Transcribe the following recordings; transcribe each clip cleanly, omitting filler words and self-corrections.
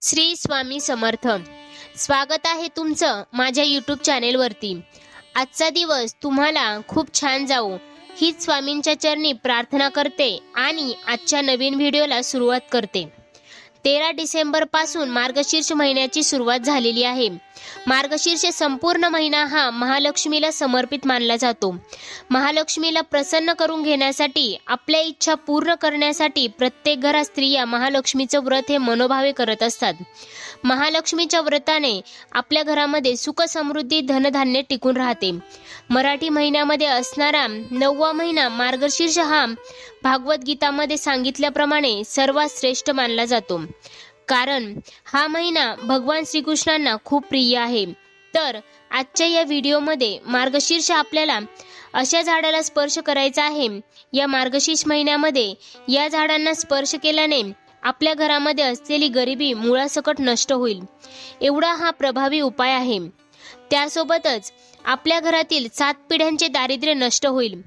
श्री स्वामी समर्थ। स्वागत आहे तुमचं माझ्या यूट्यूब चॅनेलवरती। आजचा दिवस तुम्हाला खूप छान जावो हीच स्वामींच्या चरणी प्रार्थना करते आणि आजच्या नवीन व्हिडिओला सुरुवात करते। 13 डिसेंबर पासून मार्गशीर्ष महिन्याची सुरुवात झालेली आहे। मार्गशीर्ष संपूर्ण महिना हा महालक्ष्मीला समर्पित मानला जातो। महालक्ष्मीला प्रसन्न करून घेण्यासाठी, आपल्या इच्छा पूर्ण करण्यासाठी प्रत्येक घरात स्त्रिया महालक्ष्मीचं व्रत हे मनोभावे करत असतात। महालक्ष्मीच्या व्रताने आपल्या घरामध्ये सुख समृद्धी धनधान्य टिकून राहते। मराठी महिन्यामध्ये असणारा 9वा महिना मार्गशीर्ष हा भागवत गीतामध्ये सांगितल्याप्रमाणे सर्वात श्रेष्ठ मानला जातो, कारण हा महिना भगवान श्रीकृष्णांना खूप प्रिय आहे। तर आजच्या या व्हिडिओमध्ये मार्गशीर्ष आपल्याला अशा झाडाला स्पर्श करायचा आहे। या मार्गशीर्ष महिन्यामध्ये या झाडांना स्पर्श केल्याने आपल्या घरामध्ये असलेली गरिबी मुळासकट नष्ट होईल, एवढा हा प्रभावी उपाय आहे। त्यासोबतच आपल्या घरातील 7 पिढ्यांचे दारिद्र्य नष्ट होईल।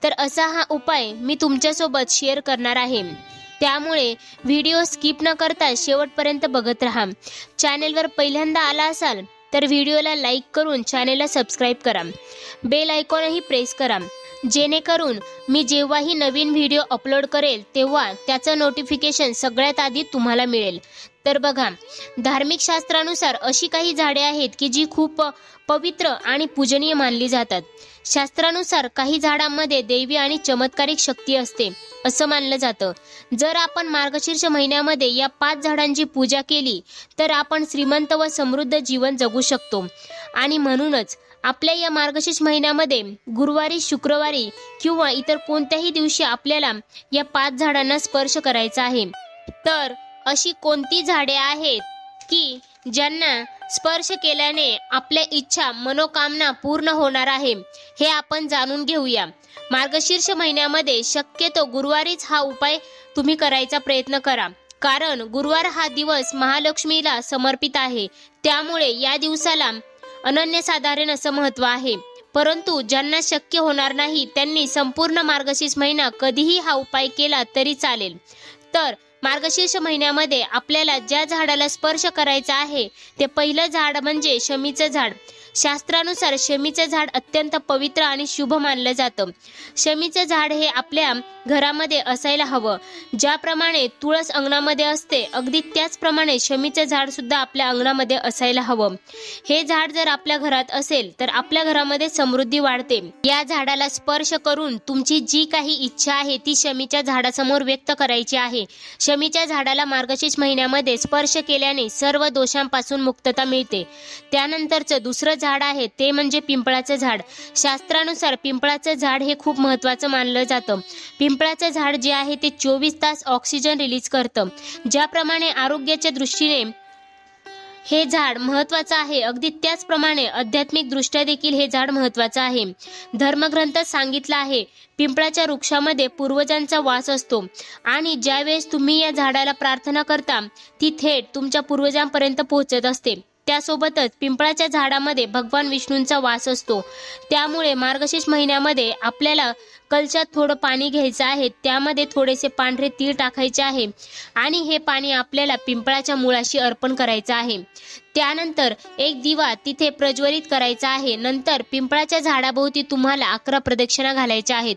तर असा हा उपाय मी तुमच्यासोबत शेअर करणार आहे, त्यामुळे व्हिडिओ स्किप न करता शेवटपर्यंत बघत राहा। चॅनेलवर पहिल्यांदा आला असाल तर व्हिडिओला लाईक करून चॅनेलला सबस्क्राईब करा, बेल आयकॉनही प्रेस करा, जेणेकरून मी जेव्हाही नवीन व्हिडिओ अपलोड करेल तेव्हा त्याचं नोटिफिकेशन सगळ्यात आधी तुम्हाला मिळेल। तर बघा, धार्मिक शास्त्रानुसार अशी काही झाडे आहेत की जी खूप पवित्र आणि पूजनीय मानली जातात। शास्त्रानुसार काही झाडांमध्ये दैवी आणि चमत्कारिक शक्ती असते असं मानलं जातं। जर आपण मार्गशीर्ष महिन्यामध्ये या 5 झाडांची पूजा केली तर आपण श्रीमंत व समृद्ध जीवन जगू शकतो। आणि म्हणूनच आपल्या या मार्गशीर्ष महिन्यामध्ये गुरुवारी, शुक्रवारी किंवा इतर कोणत्याही दिवशी आपल्याला या 5 झाडांना स्पर्श करायचा आहे। तर अशी कोणती झाडे आहेत की ज्यांना स्पर्श केल्याने आपल्या इच्छा, मनोकामना पूर्ण होणार आहे, हे आपण जाणून घेऊया। मार्गशीर्ष महिन्यामध्ये शक्यतो गुरुवारीच हा उपाय तुम्ही करायचा प्रयत्न करा, कारण गुरुवार हा दिवस महालक्ष्मीला समर्पित आहे। त्यामुळे या दिवसाला अनन्यसाधारण असं महत्त्व आहे। परंतु ज्यांना शक्य होणार नाही त्यांनी संपूर्ण मार्गशीर्ष महिना कधीही हा उपाय केला तरी चालेल। तर मार्गशीर्ष महिन्यामध्ये आपल्याला ज्या झाडाला स्पर्श करायचा आहे ते पहिलं झाड म्हणजे शमीचं झाड। शास्त्रानुसार शमीचं झाड अत्यंत पवित्र आणि शुभ मानलं जातं। शमीचं झाड हे आपल्या घरामध्ये असायला हवं। ज्याप्रमाणे तुळस अंगणामध्ये असते, अगदी त्याचप्रमाणे शमीचं झाड सुद्धा आपल्या अंगणामध्ये असायला हवं। हे झाड जर आपल्या घरात असेल तर आपल्या घरामध्ये समृद्धी वाढते। या झाडाला स्पर्श करून तुमची जी काही इच्छा आहे ती शमीच्या झाडासमोर व्यक्त करायची आहे। शमीच्या झाडाला मार्गशीर्ष महिन्यामध्ये स्पर्श केल्याने सर्व दोषांपासून मुक्तता मिळते। त्यानंतरचं दुसरं झाड आहे ते म्हणजे पिंपळाचं झाड। शास्त्रानुसार पिंपळाचं झाड हे खूप महत्त्वाचं मानलं जातं। पिंपळाचं झाड जे आहे ते 24 तास ऑक्सिजन रिलीज करतं। ज्याप्रमाणे आरोग्याच्या दृष्टीने हे झाड महत्त्वाचं आहे, अगदी त्याचप्रमाणे आध्यात्मिक दृष्ट्या देखील हे झाड महत्त्वाचं आहे। धर्मग्रंथात सांगितलं आहे, पिंपळाच्या वृक्षामध्ये पूर्वजांचा वास असतो आणि ज्यावेळेस तुम्ही या झाडाला प्रार्थना करता ती थेट तुमच्या पूर्वजांपर्यंत पोहोचत असते। त्यासोबतच पिंपळाच्या झाडामध्ये भगवान विष्णूंचा वास असतो। त्यामुळे मार्गशीर्ष महिन्यामध्ये आपल्याला कलशात थोडं पाणी घ्यायचं आहे, त्यामध्ये थोडेसे पांढरे तीळ टाकायचे आहे आणि हे पाणी आपल्याला पिंपळाच्या मुळाशी अर्पण करायचं आहे। त्यानंतर एक दिवा तिथे प्रज्वलित करायचा आहे। नंतर पिंपळाच्या झाडाभोवती तुम्हाला 11 प्रदक्षिणा घालायच्या आहेत।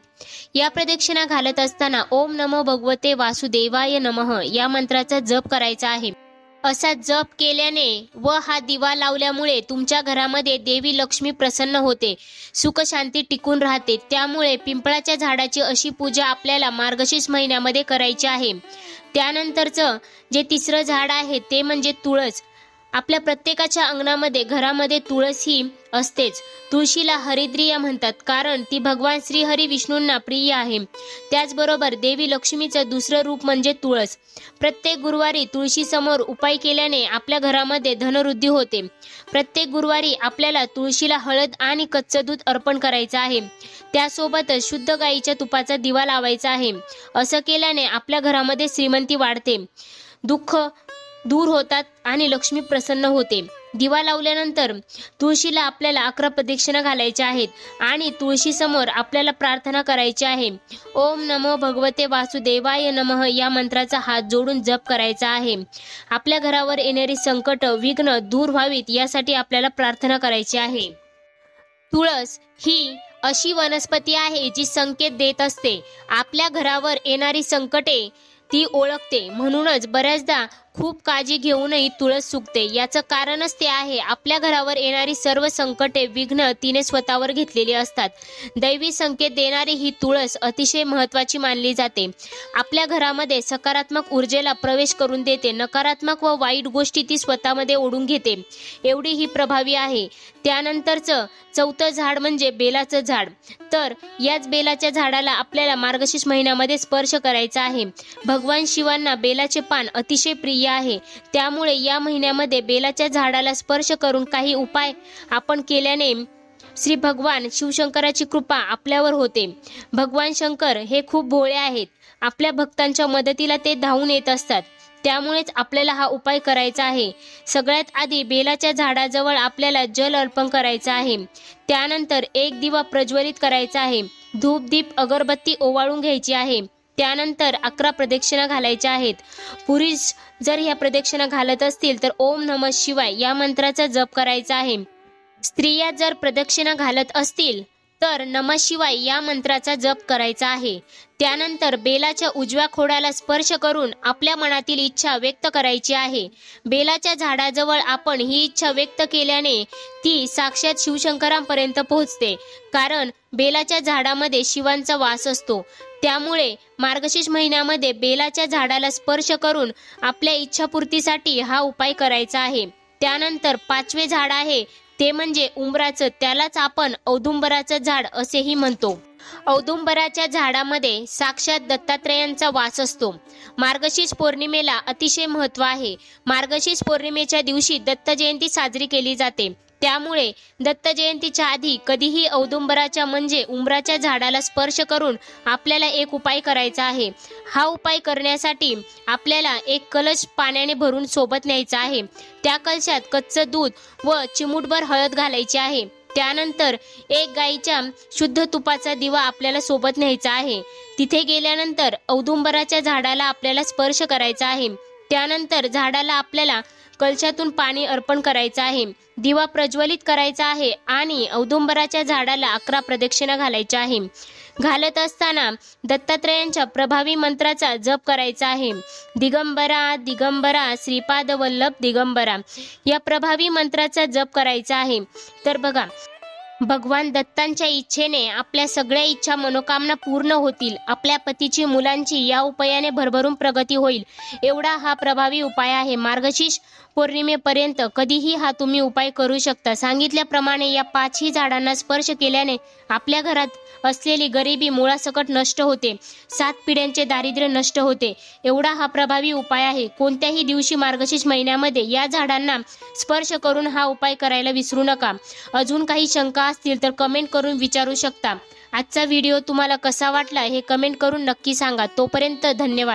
या प्रदक्षिणा घालत असताना ओम नमो भगवते वासुदेवाय नमः या मंत्राचा जप करायचा आहे। असा जप केल्याने व हा दिवा लावल्यामुळे तुमच्या घरामध्ये देवी लक्ष्मी प्रसन्न होते, सुख शांती टिकून राहते। त्यामुळे पिंपळाच्या झाडाची अशी पूजा आपल्याला मार्गशीर्ष महिन्यामध्ये करायची आहे। त्यानंतरचं जे तिसरं झाड आहे ते म्हणजे तुळस। आपल्या प्रत्येकाच्या अंगणामध्ये, घरामध्ये तुळस ही असतेच। तुळशीला हरिद्रिया म्हणतात, कारण ती भगवान श्री हरी विष्णूंना प्रिय आहे। त्याचबरोबर देवी लक्ष्मीचं दुसरं रूप म्हणजे तुळस। प्रत्येक गुरुवारी तुळशीसमोर उपाय केल्याने आपल्या घरामध्ये धनवृद्धी होते। प्रत्येक गुरुवारी आपल्याला तुळशीला हळद आणि कच्चं दूध अर्पण करायचं आहे। त्यासोबतच शुद्ध गाईच्या तुपाचा दिवा लावायचा आहे। असं केल्याने आपल्या घरामध्ये श्रीमंती वाढते, दुःख दूर होतात आणि लक्ष्मी प्रसन्न होते। दिवा लावल्यानंतर तुळशीला आपल्याला 11 प्रदक्षिणा घालायच्या आहेत आणि तुळशीसमोर आपल्याला प्रार्थना करायची आहे. ओम नमो भगवते वासुदेवाय नमः या मंत्राचा हात जोडून जप करायचा आहे. आपल्या घरावर येणारी संकट, विघ्न दूर व्हावीत यासाठी आपल्याला प्रार्थना करायची आहे. तुळस ही अशी वनस्पती आहे जी संकेत देत असते. आपल्या घरावर येणारी संकटे ती ओळखते. म्हणूनच बऱ्याचदा खूप काळजी घेऊनही तुळस सुकते. याचं कारणच ते आहे, आपल्या घरावर येणारी सर्व संकटे, विघ्न तिने स्वतःवर घेतलेली असतात. दैवी संकेत देणारी ही तुळस अतिशय महत्त्वाची मानली जाते. आपल्या घरामध्ये सकारात्मक ऊर्जेला प्रवेश करून देते. नकारात्मक व वाईट गोष्टी ती स्वतःमध्ये ओढून घेते. एवढी ही प्रभावी आहे. त्यानंतरचं 4थं झाड म्हणजे बेलाचं झाड. तर याच बेलाच्या झाडाला आपल्याला मार्गशीर्ष महिन्यामध्ये स्पर्श करायचा आहे. भगवान शिवांना बेलाचे पान अतिशय प्रिय आहे. त्यामुळे या महिन्यामध्ये बेलाच्या झाडाला स्पर्श करून काही उपाय आपण केल्याने श्री भगवान शिवशंकराची कृपा आपल्यावर होते. भगवान शंकर हे खूप भोळे आहेत. आपल्या भक्तांच्या मदतीला ते धावून येत असतात. त्यामुळेच आपल्याला हा उपाय करायचा आहे. सगळ्यात आधी बेलाच्या झाडाजवळ आपल्याला जल अर्पण करायचं आहे. त्यानंतर एक दिवा प्रज्वलित करायचा आहे. धूप, दीप, अगरबत्ती ओवाळून घ्यायची आहे. त्यानंतर 11 प्रदक्षिणा घालायच्या आहेत. पुरुष जर ह्या प्रदक्षिणा घालत असतील तर ओम नमः शिवाय या मंत्राचा जप करायचा आहे. स्त्रिया जर प्रदक्षिणा घालत असतील तर नमः शिवाय या मंत्राचा जप करायचा आहे. त्यानंतर बेलाच्या उजव्या खोडाला स्पर्श करून आपल्या मनातील इच्छा व्यक्त करायची आहे. बेलाच्या झाडाजवळ आपण ही इच्छा व्यक्त केल्याने ती साक्षात शिवशंकरांपर्यंत पोहोचते. कारण बेलाच्या झाडामध्ये शिवांचा वास असतो. त्यामुळे मार्गशीर्ष महिन्यामध्ये बेलाच्या झाडाला स्पर्श करून आपल्या इच्छापूर्तीसाठी हा उपाय करायचा आहे. त्यानंतर 5वे झाड आहे ते म्हणजे उंबराचं. त्यालाच आपण औदुंबराचं झाड असेही म्हणतो. औदुंबराच्या झाडामध्ये साक्षात दत्तात्रेयांचा वास असतो. मार्गशीर्ष पौर्णिमेला अतिशय महत्त्व आहे. मार्गशीर्ष पौर्णिमेच्या दिवशी दत्त जयंती साजरी केली जाते. त्यामुळे दत्त जयंतीच्या आधी कधीही औदुंबराच्या म्हणजे उंबराच्या झाडाला स्पर्श करून आपल्याला एक उपाय करायचा आहे. हा उपाय करण्यासाठी आपल्याला एक कलश पाण्याने भरून सोबत न्यायचा आहे. त्या कलशात कच्चं दूध व चिमूटभर हळद घालायची आहे. त्यानंतर एक गाईच्या शुद्ध तुपाचा दिवा आपल्याला सोबत न्यायचा आहे. तिथे गेल्यानंतर औदुंबराच्या झाडाला आपल्याला स्पर्श करायचा आहे. त्यानंतर झाडाला आपल्याला कलशातून पाणी अर्पण करायचं आहे. दिवा प्रज्वलित करायचा आहे आणि औदुंबराच्या झाडाला 11 प्रदक्षिणा घालायच्या आहे. घालत असताना दत्तात्रेयांच्या प्रभावी मंत्राचा जप करायचा आहे. दिगंबरा दिगंबरा श्रीपाद वल्लभ दिगंबरा या प्रभावी मंत्राचा जप करायचा आहे. तर बघा, भगवान दत्तांच्या इच्छेने आपल्या सगळ्या इच्छा मनोकामना पूर्ण होतील. आपल्या पतीची, मुलांची या उपायाने भरभरून प्रगती होईल. एवढा हा प्रभावी उपाय आहे. मार्गशीर्ष पौर्णिमेपर्यंत कधीही हा तुम्ही उपाय करू शकता. सांगितल्याप्रमाणे या 5ही झाडांना स्पर्श केल्याने आपल्या घरात असलेली गरिबी मुळासकट नष्ट होते. 7 पिढ्यांचे दारिद्र्य नष्ट होते. एवढा हा प्रभावी उपाय आहे. कोणत्याही दिवशी मार्गशीर्ष महिन्यामध्ये या झाडांना स्पर्श करून हा उपाय करायला विसरू नका. अजून काही शंका असतील तर कमेंट करून विचारू शकता. आजचा व्हिडिओ तुम्हाला कसा वाटला हे कमेंट करून नक्की सांगा. तोपर्यंत धन्यवाद.